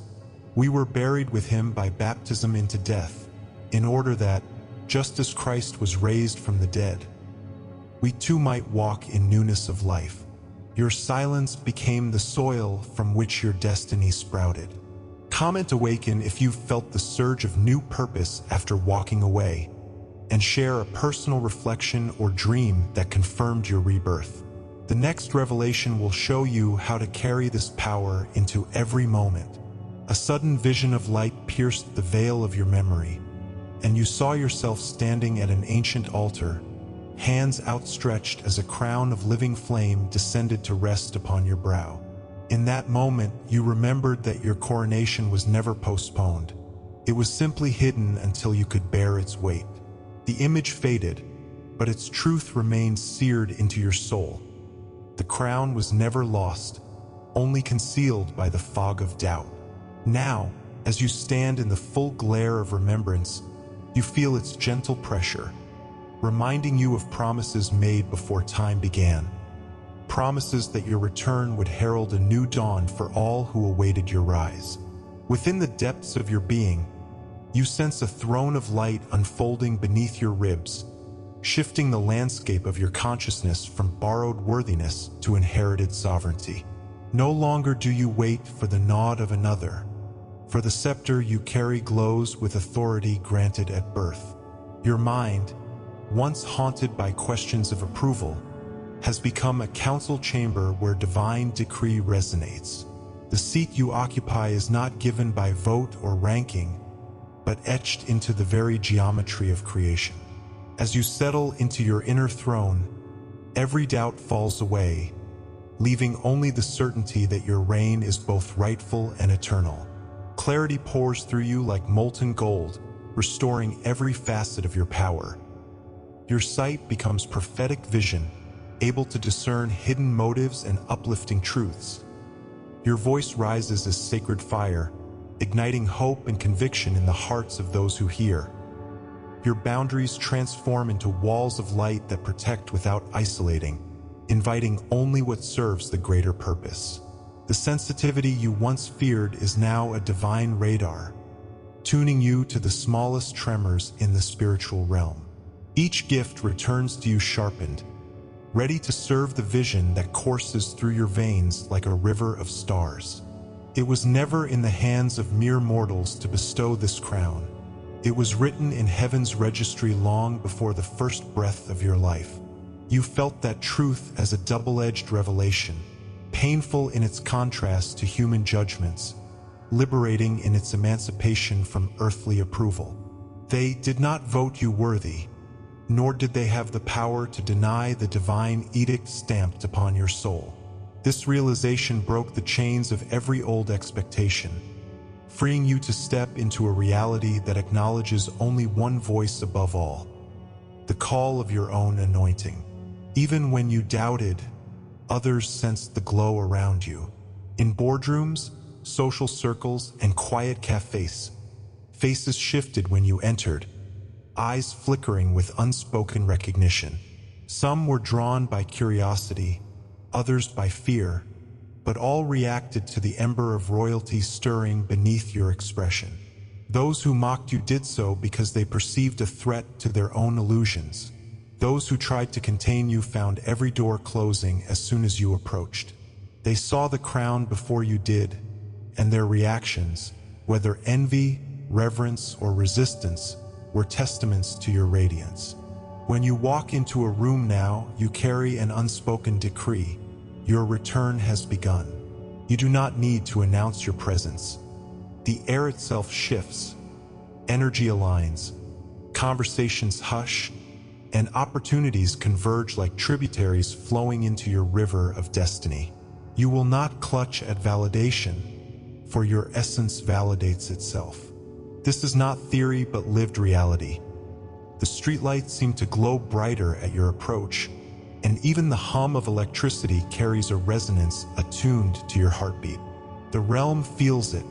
A: "We were buried with him by baptism into death, in order that, just as Christ was raised from the dead, we too might walk in newness of life." Your silence became the soil from which your destiny sprouted. Comment awaken if you felt the surge of new purpose after walking away, and share a personal reflection or dream that confirmed your rebirth. The next revelation will show you how to carry this power into every moment. A sudden vision of light pierced the veil of your memory, and you saw yourself standing at an ancient altar, hands outstretched as a crown of living flame descended to rest upon your brow. In that moment, you remembered that your coronation was never postponed. It was simply hidden until you could bear its weight. The image faded, but its truth remained seared into your soul. The crown was never lost, only concealed by the fog of doubt. Now, as you stand in the full glare of remembrance, you feel its gentle pressure, reminding you of promises made before time began. Promises that your return would herald a new dawn for all who awaited your rise. Within the depths of your being, you sense a throne of light unfolding beneath your ribs, shifting the landscape of your consciousness from borrowed worthiness to inherited sovereignty. No longer do you wait for the nod of another, for the scepter you carry glows with authority granted at birth. Your mind, once haunted by questions of approval, has become a council chamber where divine decree resonates. The seat you occupy is not given by vote or ranking, but etched into the very geometry of creation. As you settle into your inner throne, every doubt falls away, leaving only the certainty that your reign is both rightful and eternal. Clarity pours through you like molten gold, restoring every facet of your power. Your sight becomes prophetic vision, able to discern hidden motives and uplifting truths. Your voice rises as sacred fire, igniting hope and conviction in the hearts of those who hear. Your boundaries transform into walls of light that protect without isolating, inviting only what serves the greater purpose. The sensitivity you once feared is now a divine radar, tuning you to the smallest tremors in the spiritual realm. Each gift returns to you sharpened, ready to serve the vision that courses through your veins like a river of stars. It was never in the hands of mere mortals to bestow this crown. It was written in heaven's registry long before the first breath of your life. You felt that truth as a double-edged revelation, painful in its contrast to human judgments, liberating in its emancipation from earthly approval. They did not vote you worthy. nor did they have the power to deny the divine edict stamped upon your soul. This realization broke the chains of every old expectation, freeing you to step into a reality that acknowledges only one voice above all, the call of your own anointing. Even when you doubted, others sensed the glow around you. In boardrooms, social circles, and quiet cafes, faces shifted when you entered, eyes flickering with unspoken recognition. Some were drawn by curiosity, others by fear, but all reacted to the ember of royalty stirring beneath your expression. Those who mocked you did so because they perceived a threat to their own illusions. Those who tried to contain you found every door closing as soon as you approached. They saw the crown before you did, and their reactions, whether envy, reverence, or resistance, were testaments to your radiance. When you walk into a room now, you carry an unspoken decree. Your return has begun. You do not need to announce your presence. The air itself shifts, energy aligns, conversations hush, and opportunities converge like tributaries flowing into your river of destiny. You will not clutch at validation, for your essence validates itself. This is not theory but lived reality. The streetlights seem to glow brighter at your approach, and even the hum of electricity carries a resonance attuned to your heartbeat. The realm feels it,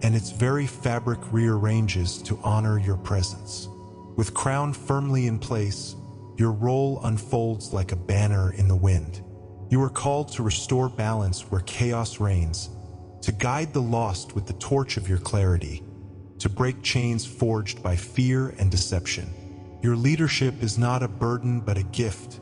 A: and its very fabric rearranges to honor your presence. With crown firmly in place, your role unfolds like a banner in the wind. You are called to restore balance where chaos reigns, to guide the lost with the torch of your clarity, to break chains forged by fear and deception. Your leadership is not a burden but a gift,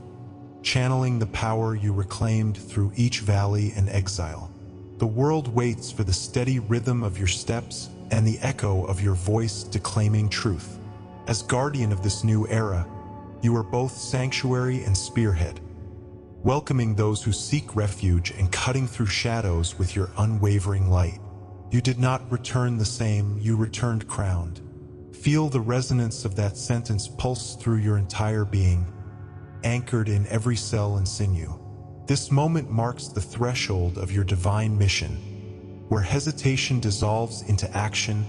A: channeling the power you reclaimed through each valley and exile. The world waits for the steady rhythm of your steps and the echo of your voice declaiming truth. As guardian of this new era, you are both sanctuary and spearhead, welcoming those who seek refuge and cutting through shadows with your unwavering light. You did not return the same, you returned crowned. Feel the resonance of that sentence pulse through your entire being, anchored in every cell and sinew. This moment marks the threshold of your divine mission, where hesitation dissolves into action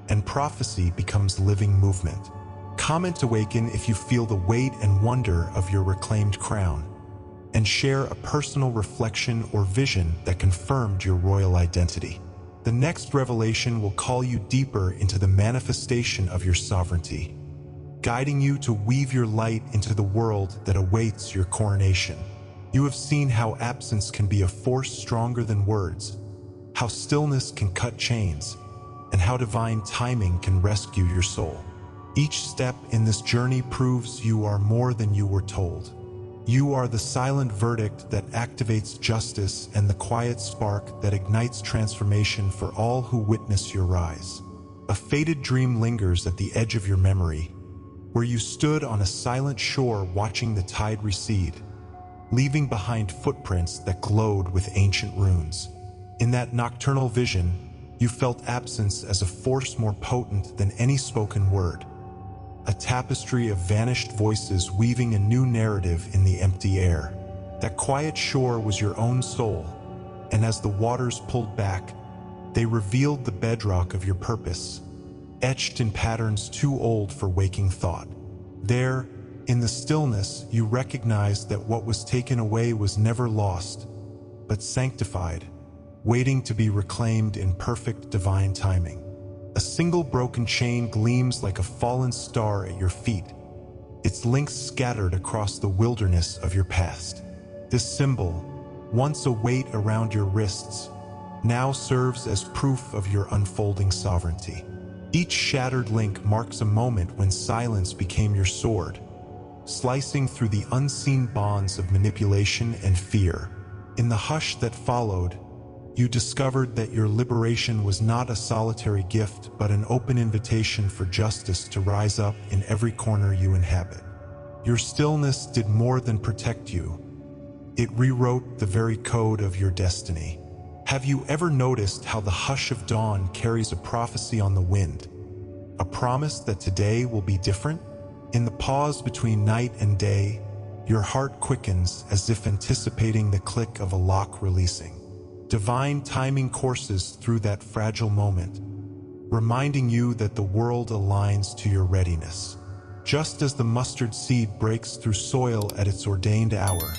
A: and prophecy becomes living movement. Comment awaken if you feel the weight and wonder of your reclaimed crown, and share a personal reflection or vision that confirmed your royal identity. The next revelation will call you deeper into the manifestation of your sovereignty, guiding you to weave your light into the world that awaits your coronation. You have seen how absence can be a force stronger than words, how stillness can cut chains, and how divine timing can rescue your soul. Each step in this journey proves you are more than you were told. You are the silent verdict that activates justice and the quiet spark that ignites transformation for all who witness your rise. A faded dream lingers at the edge of your memory, where you stood on a silent shore watching the tide recede, leaving behind footprints that glowed with ancient runes. In that nocturnal vision, you felt absence as a force more potent than any spoken word, a tapestry of vanished voices weaving a new narrative in the empty air. That quiet shore was your own soul, and as the waters pulled back, they revealed the bedrock of your purpose, etched in patterns too old for waking thought. There, in the stillness, you recognized that what was taken away was never lost, but sanctified, waiting to be reclaimed in perfect divine timing. A single broken chain gleams like a fallen star at your feet, its links scattered across the wilderness of your past. This symbol, once a weight around your wrists, now serves as proof of your unfolding sovereignty. Each shattered link marks a moment when silence became your sword, slicing through the unseen bonds of manipulation and fear. In the hush that followed, you discovered that your liberation was not a solitary gift, but an open invitation for justice to rise up in every corner you inhabit. Your stillness did more than protect you. It rewrote the very code of your destiny. Have you ever noticed how the hush of dawn carries a prophecy on the wind? A promise that today will be different? In the pause between night and day, your heart quickens as if anticipating the click of a lock releasing. Divine timing courses through that fragile moment, reminding you that the world aligns to your readiness. Just as the mustard seed breaks through soil at its ordained hour,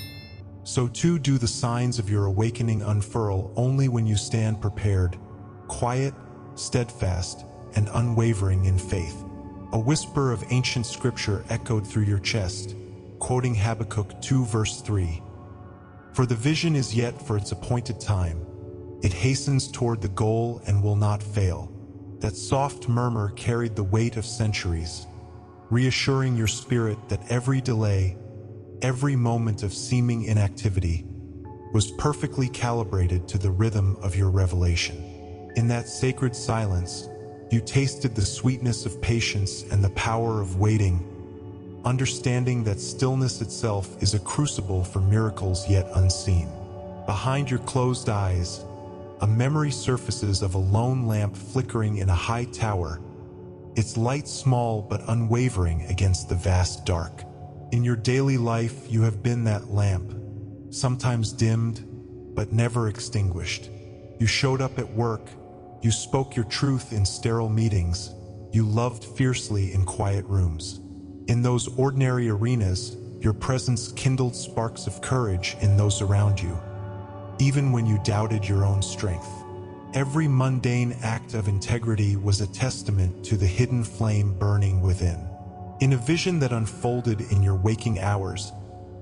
A: so too do the signs of your awakening unfurl only when you stand prepared, quiet, steadfast, and unwavering in faith. A whisper of ancient scripture echoed through your chest, quoting Habakkuk 2 verse 3. For the vision is yet for its appointed time. It hastens toward the goal and will not fail. That soft murmur carried the weight of centuries, reassuring your spirit that every delay, every moment of seeming inactivity, was perfectly calibrated to the rhythm of your revelation. In that sacred silence, you tasted the sweetness of patience and the power of waiting, understanding that stillness itself is a crucible for miracles yet unseen. Behind your closed eyes, a memory surfaces of a lone lamp flickering in a high tower, its light small but unwavering against the vast dark. In your daily life, you have been that lamp, sometimes dimmed, but never extinguished. You showed up at work, you spoke your truth in sterile meetings, you loved fiercely in quiet rooms. In those ordinary arenas, your presence kindled sparks of courage in those around you, even when you doubted your own strength. Every mundane act of integrity was a testament to the hidden flame burning within. In a vision that unfolded in your waking hours,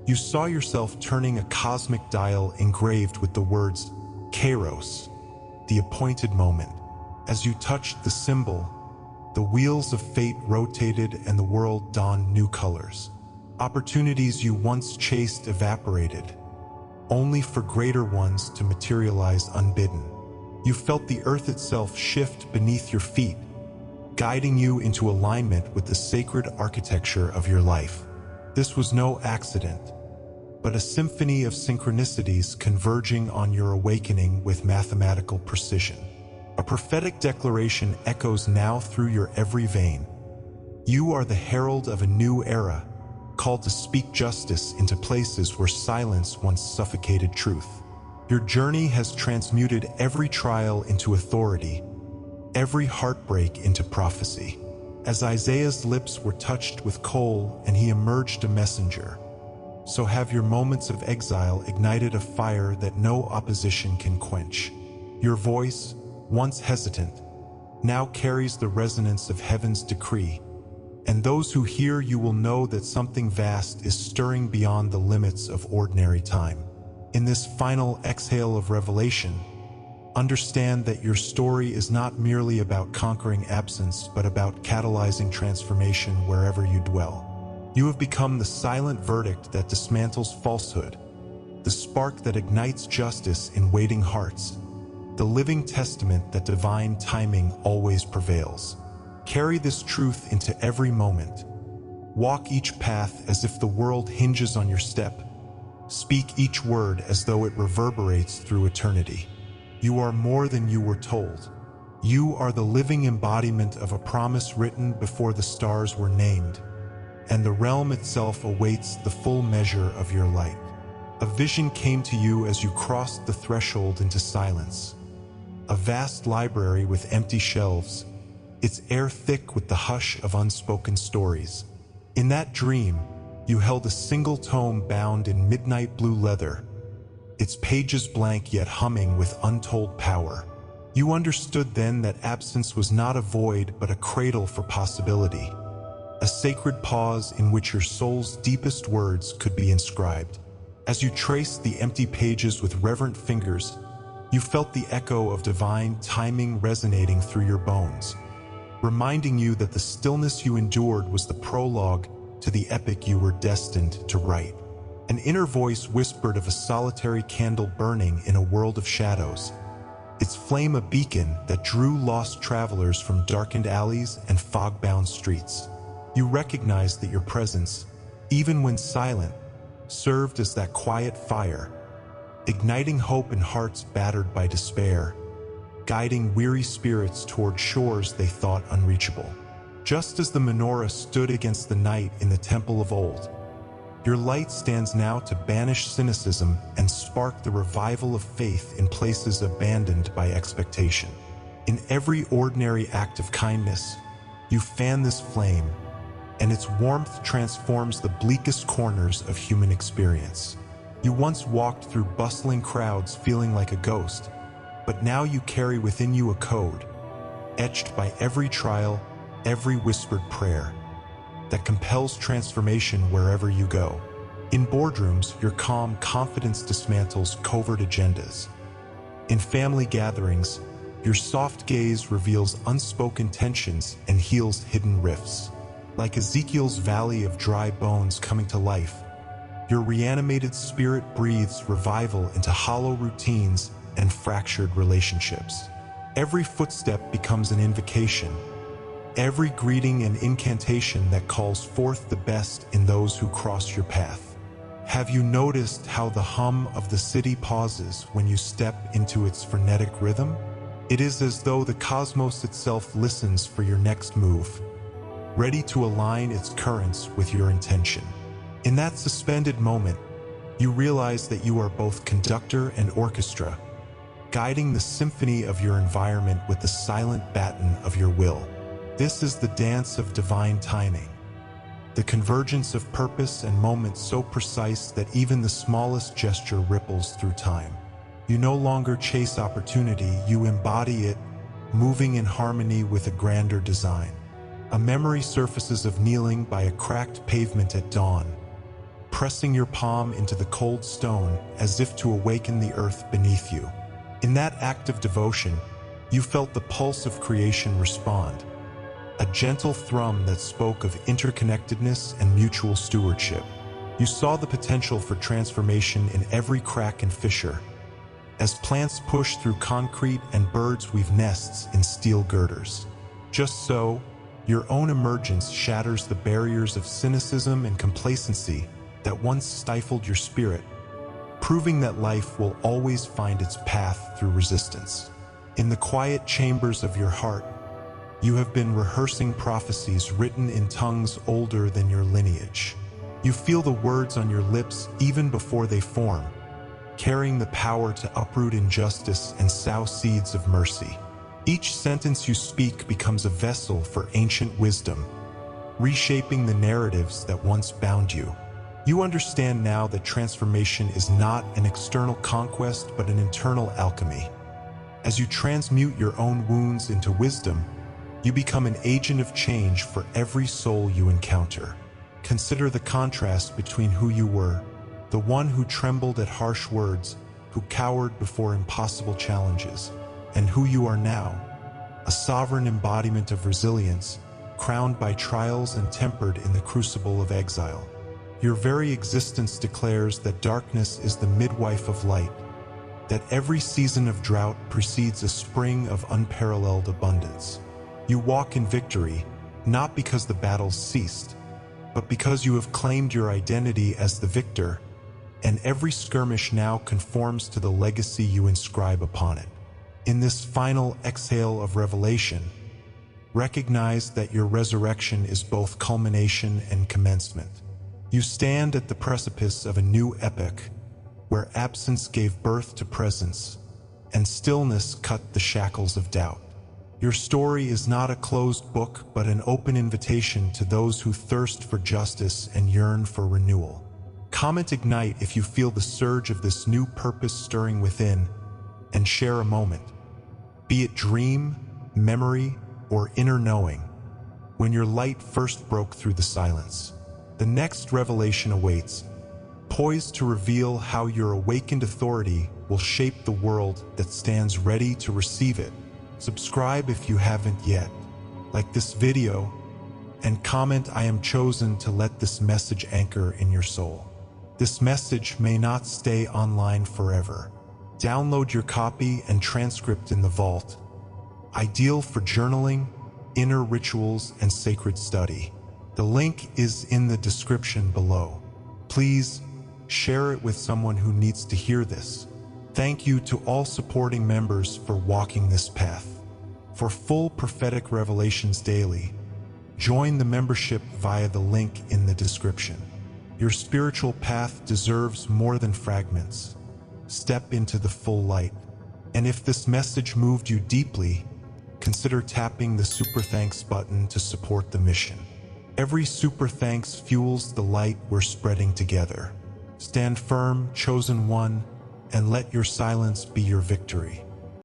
A: you saw yourself turning a cosmic dial engraved with the words, Kairos, the appointed moment. As you touched the symbol, the wheels of fate rotated and the world donned new colors. Opportunities you once chased evaporated, only for greater ones to materialize unbidden. You felt the earth itself shift beneath your feet, guiding you into alignment with the sacred architecture of your life. This was no accident, but a symphony of synchronicities converging on your awakening with mathematical precision. A prophetic declaration echoes now through your every vein. You are the herald of a new era, called to speak justice into places where silence once suffocated truth. Your journey has transmuted every trial into authority, every heartbreak into prophecy. As Isaiah's lips were touched with coal and he emerged a messenger, so have your moments of exile ignited a fire that no opposition can quench. Your voice, once hesitant, now carries the resonance of heaven's decree, and those who hear you will know that something vast is stirring beyond the limits of ordinary time. In this final exhale of revelation, understand that your story is not merely about conquering absence, but about catalyzing transformation wherever you dwell. You have become the silent verdict that dismantles falsehood, the spark that ignites justice in waiting hearts, the living testament that divine timing always prevails. Carry this truth into every moment. Walk each path as if the world hinges on your step. Speak each word as though it reverberates through eternity. You are more than you were told. You are the living embodiment of a promise written before the stars were named, and the realm itself awaits the full measure of your light. A vision came to you as you crossed the threshold into silence. A vast library with empty shelves, its air thick with the hush of unspoken stories. In that dream, you held a single tome bound in midnight blue leather, its pages blank yet humming with untold power. You understood then that absence was not a void but a cradle for possibility, a sacred pause in which your soul's deepest words could be inscribed. As you traced the empty pages with reverent fingers, you felt the echo of divine timing resonating through your bones, reminding you that the stillness you endured was the prologue to the epic you were destined to write. An inner voice whispered of a solitary candle burning in a world of shadows, its flame a beacon that drew lost travelers from darkened alleys and fog-bound streets. You recognized that your presence, even when silent, served as that quiet fire, igniting hope in hearts battered by despair, guiding weary spirits toward shores they thought unreachable. Just as the menorah stood against the night in the temple of old, your light stands now to banish cynicism and spark the revival of faith in places abandoned by expectation. In every ordinary act of kindness, you fan this flame, and its warmth transforms the bleakest corners of human experience. You once walked through bustling crowds feeling like a ghost, but now you carry within you a code, etched by every trial, every whispered prayer, that compels transformation wherever you go. In boardrooms, your calm confidence dismantles covert agendas. In family gatherings, your soft gaze reveals unspoken tensions and heals hidden rifts. Like Ezekiel's valley of dry bones coming to life, your reanimated spirit breathes revival into hollow routines and fractured relationships. Every footstep becomes an invocation, every greeting an incantation that calls forth the best in those who cross your path. Have you noticed how the hum of the city pauses when you step into its frenetic rhythm? It is as though the cosmos itself listens for your next move, ready to align its currents with your intention. In that suspended moment, you realize that you are both conductor and orchestra, guiding the symphony of your environment with the silent baton of your will. This is the dance of divine timing, the convergence of purpose and moment so precise that even the smallest gesture ripples through time. You no longer chase opportunity, you embody it, moving in harmony with a grander design. A memory surfaces of kneeling by a cracked pavement at dawn, pressing your palm into the cold stone as if to awaken the earth beneath you. In that act of devotion, you felt the pulse of creation respond, a gentle thrum that spoke of interconnectedness and mutual stewardship. You saw the potential for transformation in every crack and fissure, as plants push through concrete and birds weave nests in steel girders. Just so, your own emergence shatters the barriers of cynicism and complacency that once stifled your spirit, proving that life will always find its path through resistance. In the quiet chambers of your heart, you have been rehearsing prophecies written in tongues older than your lineage. You feel the words on your lips even before they form, carrying the power to uproot injustice and sow seeds of mercy. Each sentence you speak becomes a vessel for ancient wisdom, reshaping the narratives that once bound you. You understand now that transformation is not an external conquest but an internal alchemy. As you transmute your own wounds into wisdom, you become an agent of change for every soul you encounter. Consider the contrast between who you were, the one who trembled at harsh words, who cowered before impossible challenges, and who you are now, a sovereign embodiment of resilience, crowned by trials and tempered in the crucible of exile. Your very existence declares that darkness is the midwife of light, that every season of drought precedes a spring of unparalleled abundance. You walk in victory, not because the battles ceased, but because you have claimed your identity as the victor, and every skirmish now conforms to the legacy you inscribe upon it. In this final exhale of revelation, recognize that your resurrection is both culmination and commencement. You stand at the precipice of a new epoch, where absence gave birth to presence, and stillness cut the shackles of doubt. Your story is not a closed book, but an open invitation to those who thirst for justice and yearn for renewal. Comment Ignite if you feel the surge of this new purpose stirring within, and share a moment, be it dream, memory, or inner knowing, when your light first broke through the silence. The next revelation awaits, poised to reveal how your awakened authority will shape the world that stands ready to receive it. Subscribe if you haven't yet, like this video, and comment "I am chosen" to let this message anchor in your soul. This message may not stay online forever. Download your copy and transcript in the vault, ideal for journaling, inner rituals, and sacred study. The link is in the description below. Please share it with someone who needs to hear this. Thank you to all supporting members for walking this path. For full prophetic revelations daily, Join the membership via the link in the description. Your spiritual path deserves more than fragments. Step into the full light. And if this message moved you deeply, consider tapping the Super Thanks button to support the mission. Every Super Thanks fuels the light we're spreading together. Stand firm, chosen one, and let your silence be your victory.